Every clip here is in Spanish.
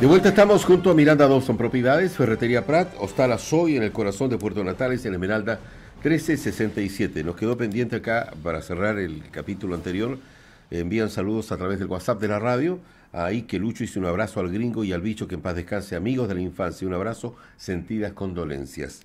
De vuelta estamos junto a Miranda Dawson Propiedades, Ferretería Prat, Hostal Azoy en el corazón de Puerto Natales, en Esmeralda 1367. Nos quedó pendiente acá para cerrar el capítulo anterior. Envían saludos a través del WhatsApp de la radio. Ahí que Lucho hizo un abrazo al gringo y al bicho, que en paz descanse, amigos de la infancia. Un abrazo, sentidas condolencias.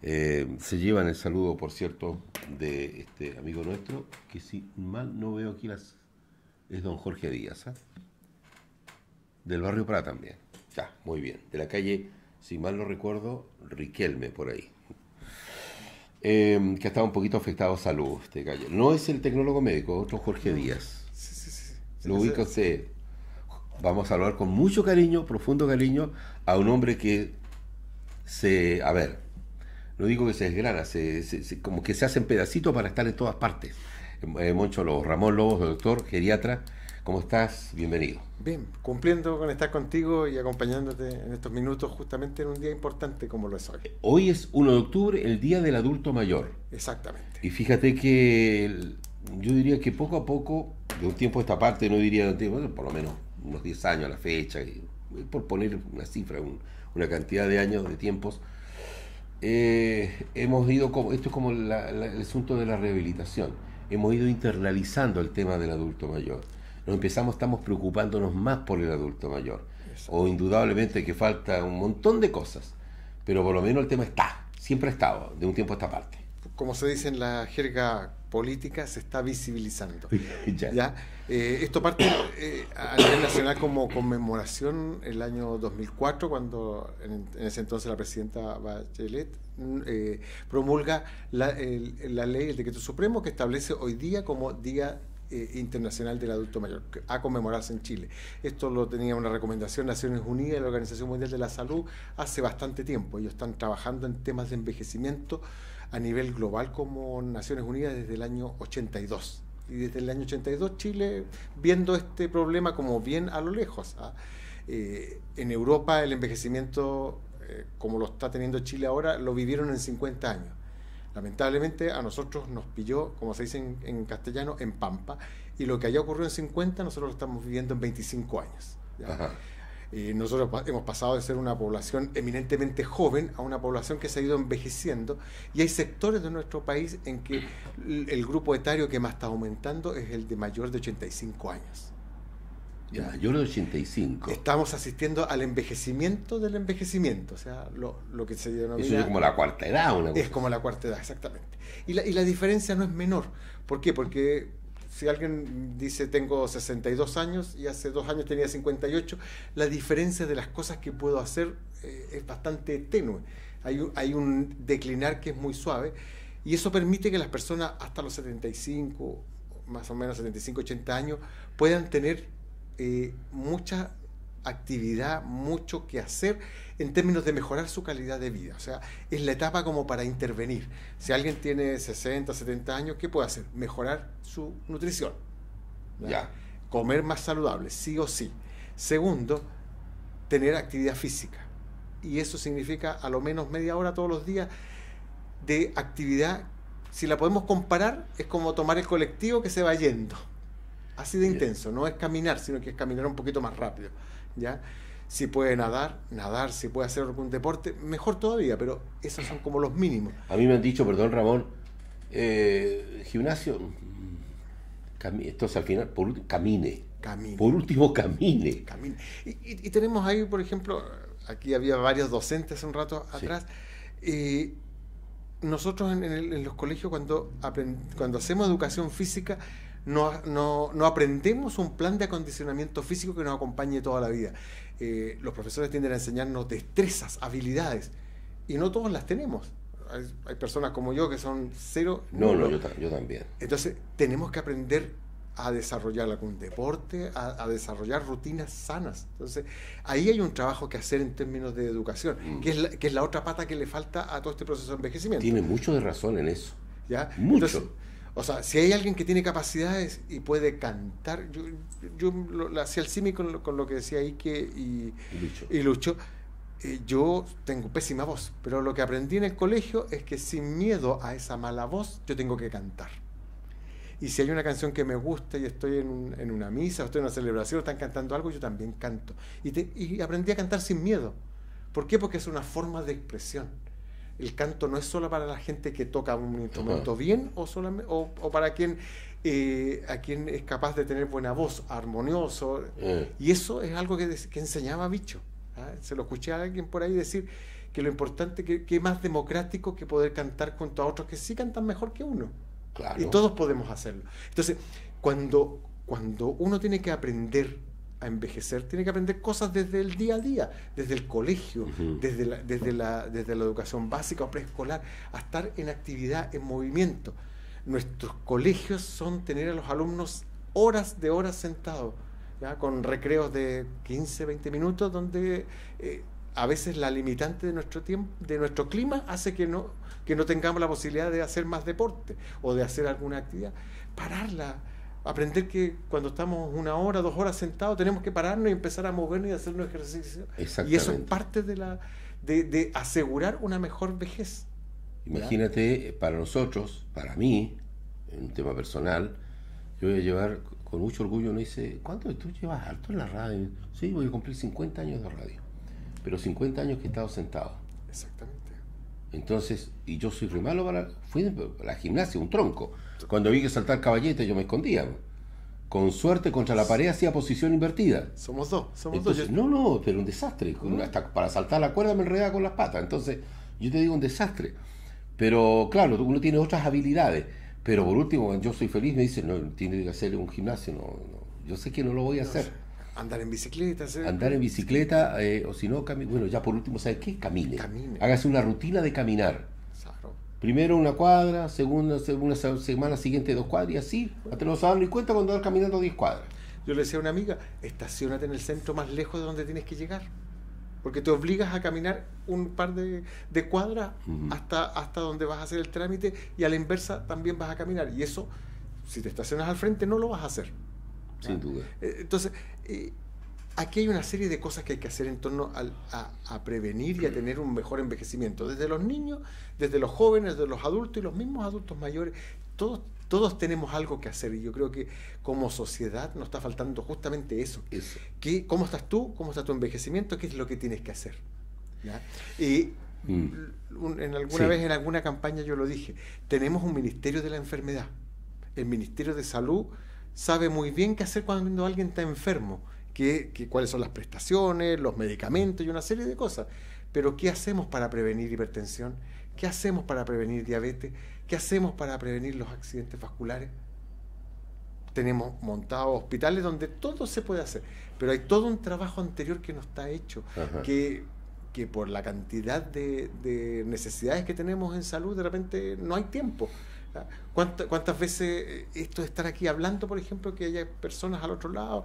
Se llevan el saludo, por cierto, de este amigo nuestro, que si mal no veo aquí es don Jorge Díaz, ¿eh? Del barrio Prat también. Ya, muy bien. De la calle, si mal no recuerdo, Riquelme, por ahí. Que estaba un poquito afectado a salud, este gallo. No es el tecnólogo médico, otro Jorge Díaz. Sí. Lo ubica usted. Vamos a hablar con mucho cariño, profundo cariño, a un hombre que a ver, no digo que se desgrana, como que se hace en pedacitos para estar en todas partes. Moncho Lobos, Ramón Lobos, doctor, geriatra. ¿Cómo estás? Bienvenido. Bien, cumpliendo con estar contigo y acompañándote en estos minutos justamente en un día importante como lo es hoy. Hoy es 1 de octubre, el Día del Adulto Mayor. Exactamente. Y fíjate que yo diría que poco a poco, de un tiempo a esta parte, no diría de un tiempo, por lo menos unos 10 años a la fecha, y por poner una cifra, una cantidad de años, de tiempos, hemos ido, esto es como el asunto de la rehabilitación, hemos ido internalizando el tema del adulto mayor. Estamos preocupándonos más por el adulto mayor. O indudablemente que falta un montón de cosas, pero por lo menos el tema siempre ha estado, de un tiempo a esta parte. Como se dice en la jerga política, se está visibilizando. ¿Ya? Esto parte a nivel nacional como conmemoración el año 2004, cuando en ese entonces la presidenta Bachelet promulga la ley, el decreto supremo, que establece hoy día como Día Internacional del Adulto Mayor, a conmemorarse en Chile. Esto lo tenía una recomendación Naciones Unidas y la Organización Mundial de la Salud hace bastante tiempo. Ellos están trabajando en temas de envejecimiento a nivel global como Naciones Unidas desde el año 82. Y desde el año 82 Chile viendo este problema como bien a lo lejos. En Europa el envejecimiento, como lo está teniendo Chile ahora, lo vivieron en 50 años. Lamentablemente a nosotros nos pilló, como se dice en castellano, en pampa, y lo que allá ocurrió en 50, nosotros lo estamos viviendo en 25 años. Nosotros hemos pasado de ser una población eminentemente joven a una población que se ha ido envejeciendo, y hay sectores de nuestro país en que el grupo etario que más está aumentando es el de mayor de 85 años. De mayor de 85. Estamos asistiendo al envejecimiento del envejecimiento, o sea, lo que se denomina... Eso es como la cuarta edad. Una cosa. Es como la cuarta edad, exactamente. Y la diferencia no es menor. ¿Por qué? Porque si alguien dice tengo 62 años y hace 2 años tenía 58, la diferencia de las cosas que puedo hacer es bastante tenue. Hay un declinar que es muy suave, y eso permite que las personas hasta los 75, más o menos 75, 80 años, puedan tener mucha actividad, mucho que hacer en términos de mejorar su calidad de vida. O sea, es la etapa como para intervenir. Si alguien tiene 60, 70 años, ¿qué puede hacer? Mejorar su nutrición. Ya. Comer más saludable, sí o sí. Segundo, tener actividad física. Y eso significa a lo menos media hora todos los días de actividad. Si la podemos comparar, es como tomar el colectivo que se va yendo. Así de intenso, no es caminar, sino que es caminar un poquito más rápido, ¿ya? Si puede nadar, si puede hacer algún deporte, mejor todavía, pero esos son como los mínimos. A mí me han dicho, perdón Ramón, gimnasio, entonces al final, camine. Por último, camine. Y tenemos ahí, por ejemplo, aquí había varios docentes un rato atrás, nosotros en los colegios cuando hacemos educación física, no aprendemos un plan de acondicionamiento físico que nos acompañe toda la vida. Los profesores tienden a enseñarnos destrezas, habilidades, y no todos las tenemos. Hay personas como yo que son cero. No, yo también. Entonces tenemos que aprender a desarrollar algún deporte, a desarrollar rutinas sanas. Entonces ahí hay un trabajo que hacer en términos de educación, que es la otra pata que le falta a todo este proceso de envejecimiento. Tiene mucho de razón en eso. ¿Ya? Mucho. Entonces, o sea, si hay alguien que tiene capacidades y puede cantar, yo hacía el símil con lo que decía Ike y Lucho. Yo tengo pésima voz, pero lo que aprendí en el colegio es que sin miedo a esa mala voz yo tengo que cantar. Y si hay una canción que me gusta y estoy en una misa o estoy en una celebración o están cantando algo, yo también canto. Y aprendí a cantar sin miedo. ¿Por qué? Porque es una forma de expresión. El canto no es solo para la gente que toca un instrumento bien o para quien a quien es capaz de tener buena voz, armonioso. Y eso es algo que enseñaba Bicho. Se lo escuché a alguien por ahí decir que lo importante, que es más democrático que poder cantar junto a otros que sí cantan mejor que uno. Claro. Y todos podemos hacerlo. Entonces, cuando uno tiene que aprender a envejecer, tiene que aprender cosas desde el día a día, desde el colegio, desde la educación básica o preescolar, a estar en actividad, en movimiento. Nuestros colegios son tener a los alumnos horas de horas sentados, ¿ya? Con recreos de 15, 20 minutos, donde a veces la limitante de nuestro tiempo, de nuestro clima, hace que no tengamos la posibilidad de hacer más deporte o de hacer alguna actividad. Pararla. Aprender que cuando estamos 1 hora, 2 horas sentados, tenemos que pararnos y empezar a movernos y hacer un ejercicio. Y eso es parte de asegurar una mejor vejez. Imagínate, para nosotros, para mí, en un tema personal, yo voy a llevar con mucho orgullo, uno dice, ¿cuánto tú llevas harto en la radio? Sí, voy a cumplir 50 años de radio, pero 50 años que he estado sentado. Exactamente. Entonces, y yo soy re malo fui a la gimnasia, un tronco. Cuando vi que saltar caballete yo me escondía. Con suerte contra la pared hacía posición invertida. Somos dos. Entonces, no, pero un desastre. Hasta para saltar la cuerda me enredaba con las patas. Entonces, yo te digo un desastre. Pero claro, uno tiene otras habilidades. Pero por último, cuando yo soy feliz, me dicen, no, tiene que hacer un gimnasio. No, yo sé que no lo voy a hacer. Andar en bicicleta. Andar en bicicleta, o si no, bueno, ya por último, ¿sabes qué? Camine. Hágase una rutina de caminar. Claro. Primero 1 cuadra, segunda semana siguiente 2 cuadras y así, hasta no se dan ni cuenta cuando vas caminando 10 cuadras. Yo le decía a una amiga, estaciónate en el centro más lejos de donde tienes que llegar. Porque te obligas a caminar un par de cuadras hasta donde vas a hacer el trámite, y a la inversa también vas a caminar. Y eso, si te estacionas al frente, no lo vas a hacer. Sin duda. Entonces, aquí hay una serie de cosas que hay que hacer en torno a prevenir y a tener un mejor envejecimiento. Desde los niños, desde los jóvenes, desde los adultos y los mismos adultos mayores. Todos tenemos algo que hacer, y yo creo que como sociedad nos está faltando justamente eso. ¿Cómo estás tú? ¿Cómo está tu envejecimiento? ¿Qué es lo que tienes que hacer? ¿Ya? Y alguna vez en alguna campaña yo lo dije, tenemos un ministerio de la enfermedad. El Ministerio de Salud sabe muy bien qué hacer cuando alguien está enfermo, cuáles son las prestaciones, los medicamentos y una serie de cosas. Pero ¿qué hacemos para prevenir hipertensión? ¿Qué hacemos para prevenir diabetes? ¿Qué hacemos para prevenir los accidentes vasculares? Tenemos montados hospitales donde todo se puede hacer, pero hay todo un trabajo anterior que no está hecho, que por la cantidad de necesidades que tenemos en salud, de repente no hay tiempo. ¿Cuántas veces esto de estar aquí hablando, por ejemplo, que haya personas al otro lado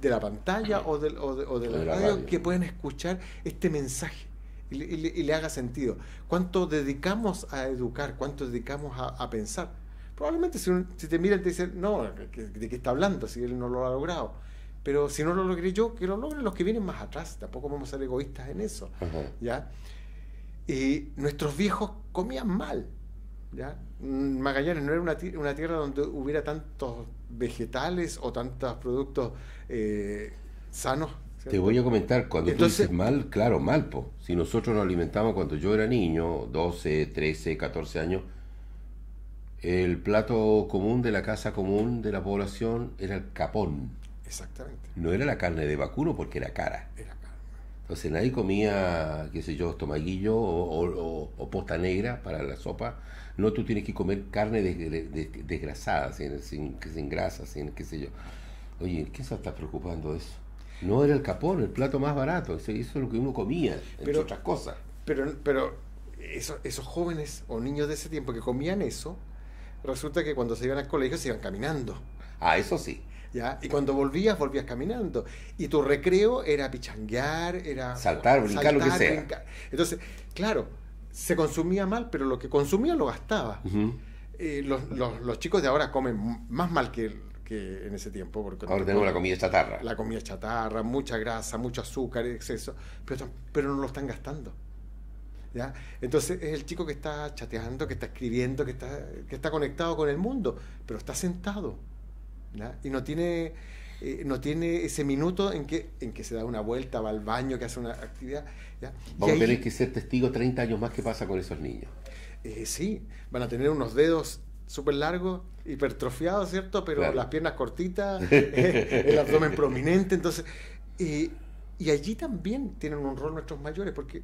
de la pantalla o de la radio que pueden escuchar este mensaje y le haga sentido? ¿Cuánto dedicamos a educar? ¿Cuánto dedicamos a pensar? Probablemente si te miran te dicen, no, ¿de qué está hablando? Si él no lo ha logrado. Pero si no lo logré yo, que lo logren los que vienen más atrás. Tampoco vamos a ser egoístas en eso. ¿Ya? Y nuestros viejos comían mal. ¿Ya? Magallanes no era una tierra donde hubiera tantos vegetales o tantos productos sanos, ¿cierto? Te voy a comentar, cuando tú dices mal, claro, mal, po. Si nosotros nos alimentamos cuando yo era niño, 12, 13, 14 años, el plato común de la casa común de la población era el capón. Exactamente. No era la carne de vacuno porque era cara. Entonces nadie comía, qué sé yo, estomaguillo o posta negra para la sopa. No, tú tienes que comer carne desgrasada, sin grasa, sin qué sé yo. Oye, ¿qué se está preocupando de eso? No era el capón, el plato más barato. Eso es lo que uno comía, entre otras cosas. Pero esos jóvenes o niños de ese tiempo que comían eso, resulta que cuando se iban al colegio se iban caminando. Eso sí. ¿Ya? Y cuando volvías caminando. Y tu recreo era pichanguear, era saltar, brincar, lo que sea. Brincar. Entonces, claro, se consumía mal, pero lo que consumía lo gastaba. Los chicos de ahora comen más mal que en ese tiempo. Porque ahora tenemos la comida chatarra. La comida chatarra, mucha grasa, mucho azúcar, exceso, pero no lo están gastando. ¿ya? Entonces es el chico que está chateando, que está escribiendo, que está conectado con el mundo, pero está sentado, ¿ya? Y no tiene ese minuto en que se da una vuelta, va al baño, que hace una actividad, ¿ya? Vamos a tener que ser testigos 30 años más qué pasa con esos niños. Sí, van a tener unos dedos súper largos, hipertrofiados, ¿cierto? Pero Claro. las piernas cortitas, el abdomen prominente, entonces... y allí también tienen un rol nuestros mayores, porque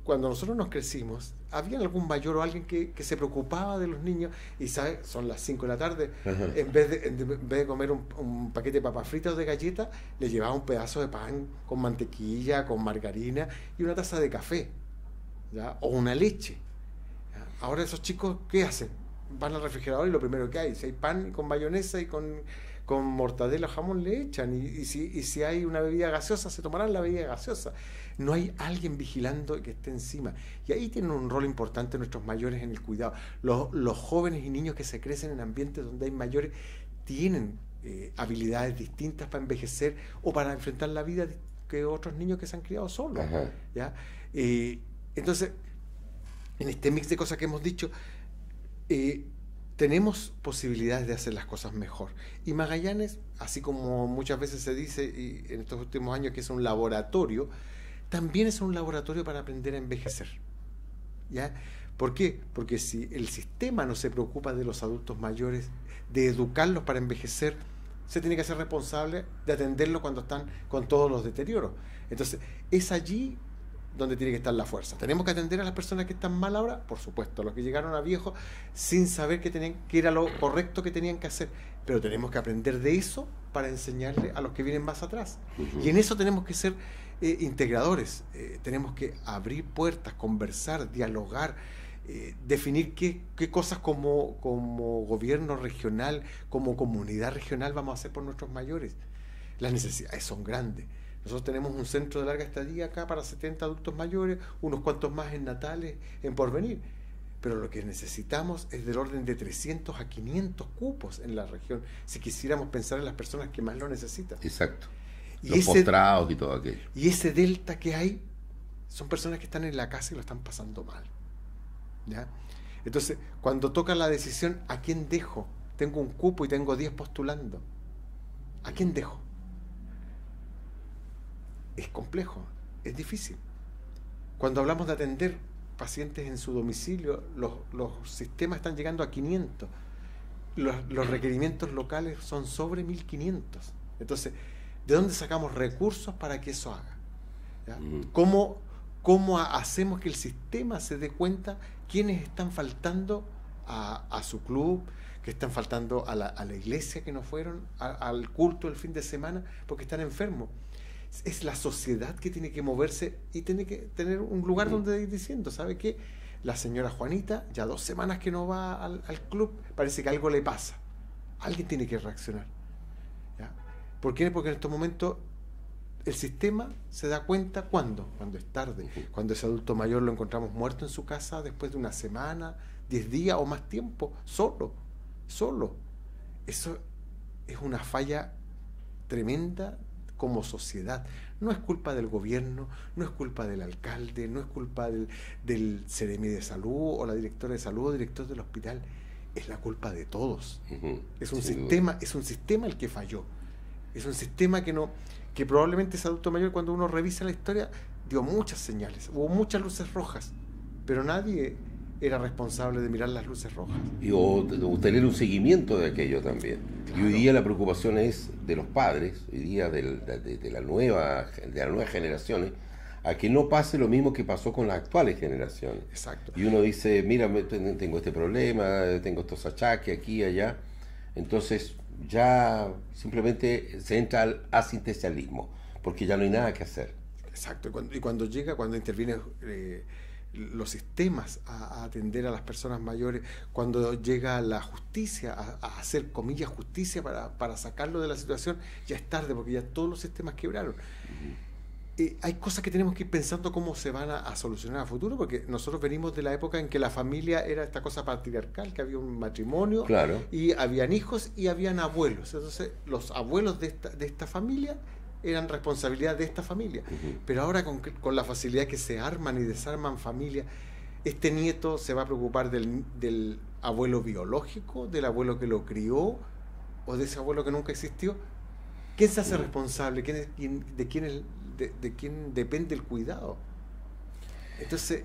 cuando nosotros nos crecimos, había algún mayor o alguien que se preocupaba de los niños, y ¿sabes? Son las 5 de la tarde, en vez de comer un paquete de papas fritas o de galletas, le llevaba un pedazo de pan con mantequilla, con margarina y una taza de café, ¿ya? O una leche. ¿Ya? Ahora esos chicos, ¿qué hacen? Van al refrigerador y lo primero que hay, si hay pan con mayonesa y con mortadela o jamón, le echan, y si hay una bebida gaseosa, se tomarán la bebida gaseosa. No hay alguien vigilando que esté encima, y ahí tienen un rol importante nuestros mayores en el cuidado. Los jóvenes y niños que se crecen en ambientes donde hay mayores tienen habilidades distintas para envejecer o para enfrentar la vida que otros niños que se han criado solos, ¿ya? Entonces, en este mix de cosas que hemos dicho, tenemos posibilidades de hacer las cosas mejor. Y Magallanes, así como muchas veces se dice y en estos últimos años que es un laboratorio, también es un laboratorio para aprender a envejecer, ¿ya? ¿Por qué? Porque si el sistema no se preocupa de los adultos mayores, de educarlos para envejecer, se tiene que ser responsable de atenderlos cuando están con todos los deterioros. Entonces, es allí donde tiene que estar la fuerza. ¿Tenemos que atender a las personas que están mal ahora? Por supuesto, los que llegaron a viejos sin saber que era lo correcto que tenían que hacer, pero tenemos que aprender de eso para enseñarle a los que vienen más atrás. Y en eso tenemos que ser integradores, tenemos que abrir puertas, conversar, dialogar, definir qué cosas como gobierno regional, como comunidad regional vamos a hacer por nuestros mayores. Las necesidades son grandes. Nosotros tenemos un centro de larga estadía acá para 70 adultos mayores, unos cuantos más en Natales, en Porvenir. Pero lo que necesitamos es del orden de 300 a 500 cupos en la región, si quisiéramos pensar en las personas que más lo necesitan. Exacto. Y los postrados y todo aquello. Y ese delta que hay son personas que están en la casa y lo están pasando mal, ¿ya? Entonces, cuando toca la decisión, ¿a quién dejo? Tengo un cupo y tengo 10 postulando. ¿A quién dejo? Es complejo, es difícil. Cuando hablamos de atender pacientes en su domicilio, los sistemas están llegando a 500. Los requerimientos locales son sobre 1500. Entonces, ¿de dónde sacamos recursos para que eso haga? ¿Ya? ¿Cómo hacemos que el sistema se dé cuenta quiénes están faltando a su club, que están faltando a la iglesia, que no fueron al culto el fin de semana porque están enfermos? Es la sociedad que tiene que moverse y tiene que tener un lugar donde ir diciendo, ¿sabe qué? La señora Juanita ya 2 semanas que no va al club, parece que algo le pasa. Alguien tiene que reaccionar, ¿ya? ¿Por qué? Porque en estos momentos el sistema se da cuenta cuando es tarde, cuando ese adulto mayor lo encontramos muerto en su casa después de una semana, 10 días o más tiempo, solo. Eso es una falla tremenda como sociedad. No es culpa del gobierno, no es culpa del alcalde, no es culpa del CEREMI de salud o la directora de salud o director del hospital, es la culpa de todos. Es un sistema el que falló. Es un sistema que probablemente ese adulto mayor, cuando uno revisa la historia, dio muchas señales, hubo muchas luces rojas, pero nadie era responsable de mirar las luces rojas. O tener un seguimiento de aquello también. Claro. Y hoy día la preocupación es de los padres, hoy día de las nuevas generaciones, a que no pase lo mismo que pasó con las actuales generaciones. Exacto. Y uno dice, mira, tengo este problema, tengo estos achaques aquí y allá. Entonces ya simplemente se entra al asistencialismo, porque ya no hay nada que hacer. Exacto. Y cuando interviene los sistemas a atender a las personas mayores, cuando llega la justicia a hacer, comillas, justicia para sacarlo de la situación, ya es tarde, porque ya todos los sistemas quebraron. Hay cosas que tenemos que ir pensando cómo se van a solucionar a futuro, porque nosotros venimos de la época en que la familia era esta cosa patriarcal, que había un matrimonio, claro, y habían hijos y habían abuelos. Entonces los abuelos de esta familia eran responsabilidad de esta familia. Pero ahora con la facilidad que se arman y desarman familias, este nieto se va a preocupar del abuelo biológico, del abuelo que lo crió, o de ese abuelo que nunca existió. ¿Quién se hace responsable? ¿De quién depende el cuidado? Entonces,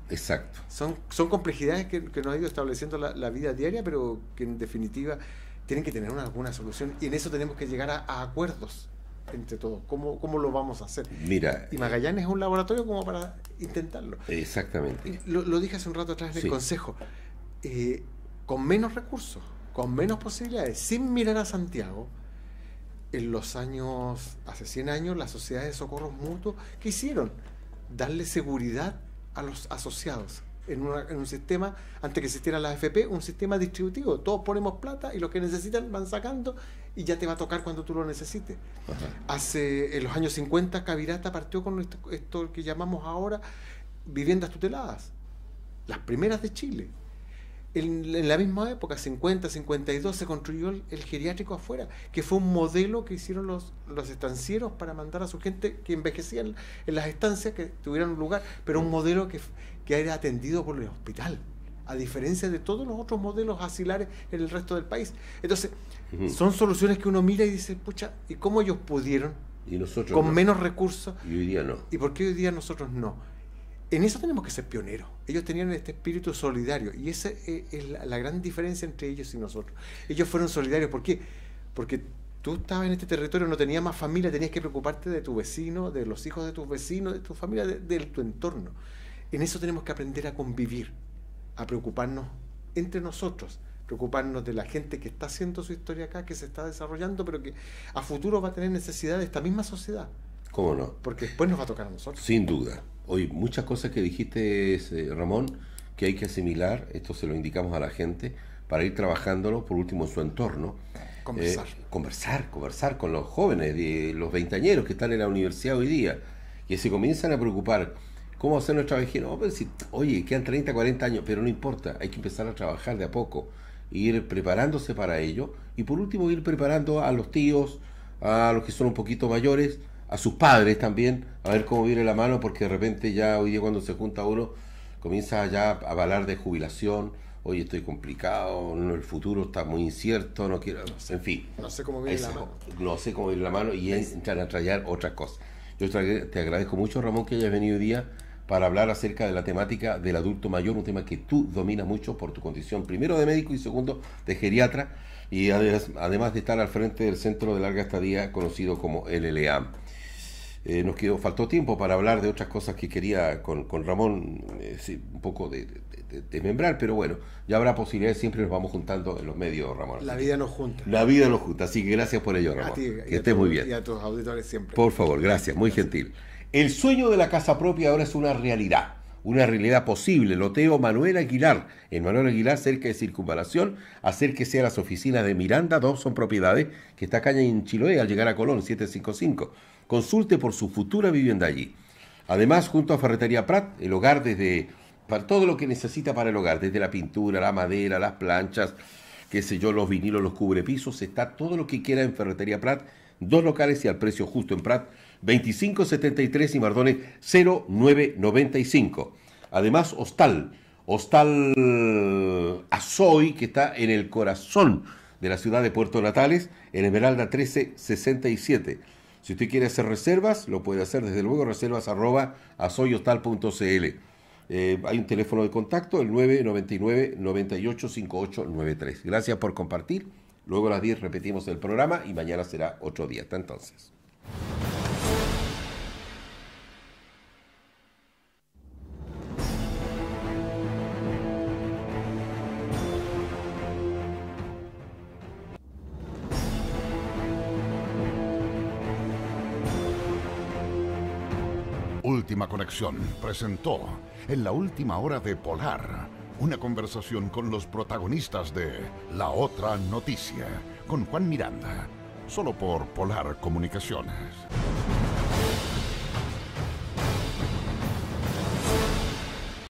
exacto. Son complejidades que nos ha ido estableciendo la vida diaria, pero que en definitiva tienen que tener alguna solución, y en eso tenemos que llegar a acuerdos entre todos. ¿Cómo lo vamos a hacer? Mira, y Magallanes es un laboratorio como para intentarlo. Exactamente. Lo dije hace un rato atrás en el consejo. Con menos recursos, con menos posibilidades, sin mirar a Santiago, en los años, hace 100 años, las sociedades de socorros mutuos, ¿qué hicieron? Darle seguridad a los asociados en un sistema, antes que existiera la AFP, un sistema distributivo. Todos ponemos plata y los que necesitan van sacando y ya te va a tocar cuando tú lo necesites. En los años 50, Cavirata partió con esto que llamamos ahora viviendas tuteladas, las primeras de Chile. En la misma época, 50, 52, se construyó el geriátrico afuera, que fue un modelo que hicieron los estancieros para mandar a su gente que envejecían en las estancias, que tuvieran un lugar, pero un modelo que era atendido por el hospital, a diferencia de todos los otros modelos asilares en el resto del país. Entonces, son soluciones que uno mira y dice, pucha, ¿y cómo ellos pudieron? Y nosotros con no. Menos recursos. Y hoy día no. ¿Y por qué hoy día nosotros no? En eso tenemos que ser pioneros. Ellos tenían este espíritu solidario, y esa es la gran diferencia entre ellos y nosotros. Ellos fueron solidarios. ¿Por qué? Porque tú estabas en este territorio, no tenías más familia, tenías que preocuparte de tu vecino, de los hijos de tus vecinos, de tu familia, de tu entorno. En eso tenemos que aprender a convivir, a preocuparnos entre nosotros, preocuparnos de la gente que está haciendo su historia acá, que se está desarrollando, pero que a futuro va a tener necesidad de esta misma sociedad. ¿Cómo no? Porque después nos va a tocar a nosotros. Sin duda. Hoy muchas cosas que dijiste, Ramón, que hay que asimilar, esto se lo indicamos a la gente, para ir trabajándolo, por último, en su entorno. Conversar con los jóvenes, los veinteañeros que están en la universidad hoy día, que se comienzan a preocupar, ¿cómo hacer nuestra vejez? No, pues, oye, quedan 30, 40 años, pero no importa, hay que empezar a trabajar de a poco, ir preparándose para ello, y por último ir preparando a los tíos, a los que son un poquito mayores, a sus padres también, a ver cómo viene la mano, porque de repente ya hoy día cuando se junta uno, comienza ya a hablar de jubilación, oye, estoy complicado, no, el futuro está muy incierto, no quiero, en fin. No sé cómo viene la mano. No sé cómo viene la mano, y entran a traer otras cosas. Yo te agradezco mucho, Ramón, que hayas venido hoy día para hablar acerca de la temática del adulto mayor, un tema que tú dominas mucho por tu condición, primero de médico y segundo de geriatra, y además de estar al frente del centro de larga estadía conocido como LLA. Faltó tiempo para hablar de otras cosas que quería con Ramón, un poco de desmembrar, pero bueno, ya habrá posibilidades, siempre nos vamos juntando en los medios, Ramón. La vida nos junta. La vida nos junta, así que gracias por ello, Ramón. A ti, que estés muy bien. Y a tus auditores siempre. Por favor, gracias, muy gentil. El sueño de la casa propia ahora es una realidad posible. Loteo Manuel Aguilar, en Manuel Aguilar, cerca de Circunvalación, acérquese a las oficinas de Miranda Dobson Propiedades, que está acá en Chiloé, al llegar a Colón, 755. Consulte por su futura vivienda allí. Además, junto a Ferretería Prat, el hogar para todo lo que necesita para el hogar, desde la pintura, la madera, las planchas, qué sé yo, los vinilos, los cubrepisos, está todo lo que quiera en Ferretería Prat, 2 locales y al precio justo en Prat, 2573 y Mardones 0995. Además, Hostal Azoy, que está en el corazón de la ciudad de Puerto Natales, en Esmeralda 1367. Si usted quiere hacer reservas, lo puede hacer desde luego, reservas@azoyhostal.cl. Hay un teléfono de contacto, el 999-985893. Gracias por compartir. Luego a las 10 repetimos el programa y mañana será otro día. Hasta entonces. Última Conexión presentó en la última hora de Polar una conversación con los protagonistas de La Otra Noticia con Juan Miranda, solo por Polar Comunicaciones.